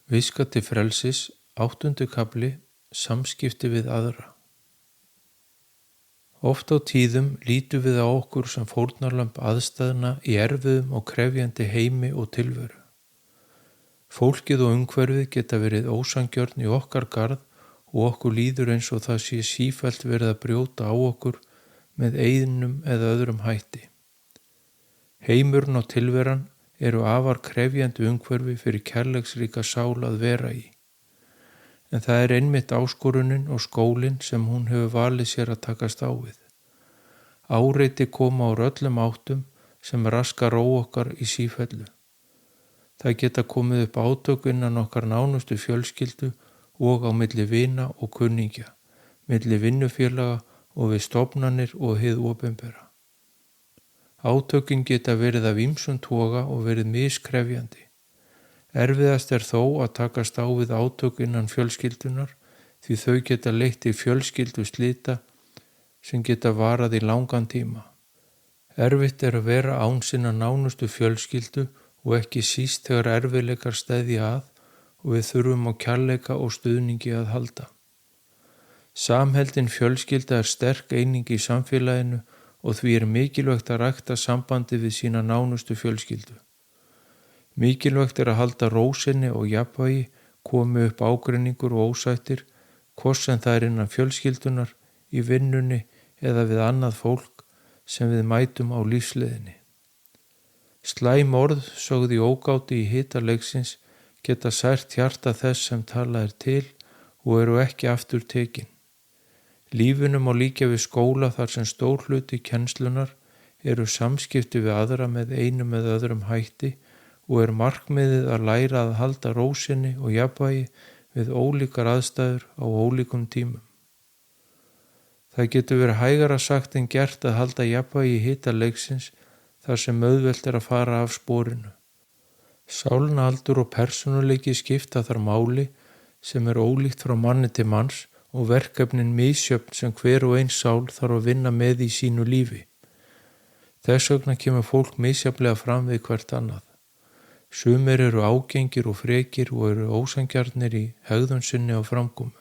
Viska til frelsis, 8. kafli, samskipti við aðra. Oft á tíðum lítum við á okkur sem fórnarlömb aðstæðna í erfiðum og krefjandi heimi og tilveru. Fólkið og umhverfið geta verið ósangjörn í okkar garð og okkur líður eins og það sé sífellt verið að brjóta á okkur með einum eða öðrum hætti. Heimurinn og tilveran eru afar krefjandi umhverfi fyrir kærleiksríka sál að vera í. En það er einmitt áskorunin og skólinn sem hún hefur valið sér að takast á við. Áreiti koma úr öllum áttum sem raska ró okkar í sífellu. Það geta komið upp átök innan okkar nánustu fjölskyldu og á milli vina og kunningja, milli vinnufélaga og við stofnanir og hið opinbera. Átökin geta verið af ýmsum toga og verið miskrefjandi. Erfiðast er þó að takast á við átök innan fjölskyldunar því þau geta leitt til fjölskylduslita sem geta varað í langan tíma. Erfitt er að vera án sinna nánustu fjölskyldu og ekki síst þegar erfiðleikar steðja að og við þurfum á kærleika og stuðningi að halda. Samheldin fjölskylda er sterk eining í samfélaginu og því er mikilvægt að rækta sambandi við sína nánustu fjölskyldu. Mikilvægt er að halda ró sinni og jafnvægi, komi upp ágreiningur og ósættir, hvort sem það er innan fjölskyldunar, í vinnunni eða við annað fólk sem við mætum á lífsleiðinni. Slæm orð, sögð í ógáti í hita leiksins, geta sært hjarta þess sem talað er til og eru ekki aftur tekin. Lífinu má líkja við skóla þar sem stór hluti kennslunar eru samskipti við aðra með einum eða öðrum hætti og er markmiðið að læra að halda ró sinni og jafnvægi við ólíkar aðstæður á ólíkum tímum. Það getur verið hægara sagt en gert að halda jafnvægi í hita leiksins þar sem auðvelt er að fara af sporinu. Sálnaldur og persónuleiki skipta þar máli sem er ólíkt frá manni til manns og verkefnin misjöfn sem hver og ein sál þarf að vinna með í sínu lífi. Þess vegna kemur fólk misjafnlega fram við hvert annað. Sumir eru ágengir og frekir og eru ósangjarnir í hegðun sinni og framkomu.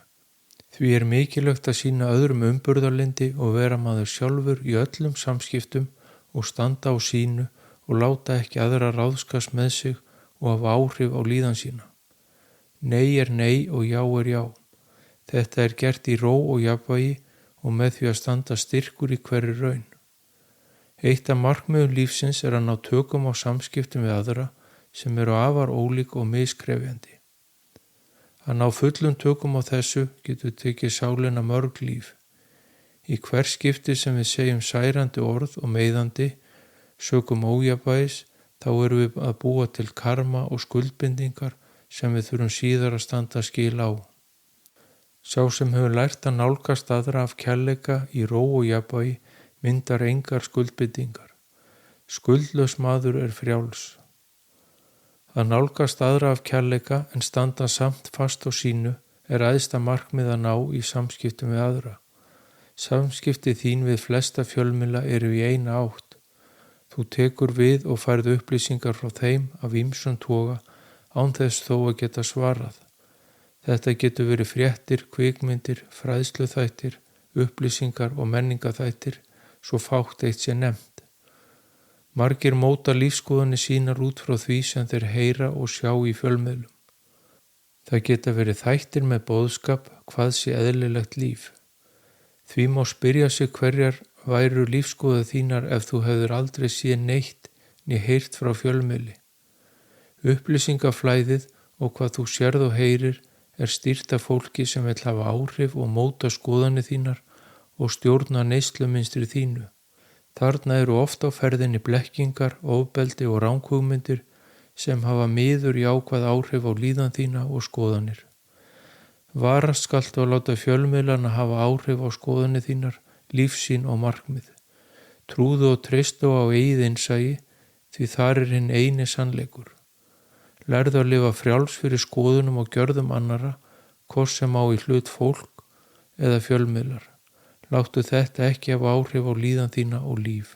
Því er mikilvægt að sýna öðrum umburðarlyndi og vera maður sjálfur í öllum samskiptum og standa á sínu og láta ekki aðra ráðskast með sig og hafa áhrif á líðan sína. Nei er nei og já er já. Þetta er gert í ró og jafnvægi og með því að standa styrkur í hverri raun. Eitt af markmiðum lífsins er að ná tökum á samskiptum við aðra sem eru afar ólík og miskrefjandi. Að ná fullum tökum á þessu getur tekið sálina mörg líf. Í hver skipti sem við segjum særandi orð og meiðandi, sökum ójafnvægis, þá erum við að búa til karma og skuldbindingar sem við þurfum síðar að standa skil á. Sá sem hefur lært að nálgast aðra af kærleika í ró og jafnvægi myndar engar skuldbindingar. Skuldlaus maður er frjáls. Að nálgast aðra af kærleika en standa samt fast á sínu er æðsta markmið að ná í samskiptum við aðra. Samskipti þín við flesta fjölmiðla eru í eina átt. Þú tekur við og færð upplýsingar frá þeim af ýmsum toga án þess þó að geta svarað. Þetta getur verið fréttir, kvikmyndir, fræðsluþættir, upplýsingar og menningaþættir, svo fátt eitt sé nefnt. Margir móta lífskoðanir sínar út frá því sem þeir heyra og sjá í fjölmiðlum. Það geta verið þættir með boðskap hvað sé eðlilegt líf. Því má spyrja sig hverjar væru lífskoðað þínar ef þú hefur aldrei séð neitt né heyrt frá fjölmiðli. Upplýsingaflæðið og hvað þú sérð og heyrir er stýrt af fólki sem vill hafa áhrif og móta skoðanir þínar og stjórna neyslumynstri þínu. Þarna eru oft á ferðinni blekkingar, ofbeldi og ranghugmyndir sem hafa miður jákvæð áhrif á líðan þína og skoðanir. Varast skaltu að láta fjölmiðlana hafa áhrif á skoðanir þínar, lífsýn og markmið. Trúðu og treystu á eigið innsæi því þar er hinn eini sannleikur. Lærðu að lifa frjáls fyrir skoðunum og gjörðum annarra, hvort sem á í hlut fólk eða fjölmiðlar. Láttu þetta ekki hafa áhrif á líðan þína og líf.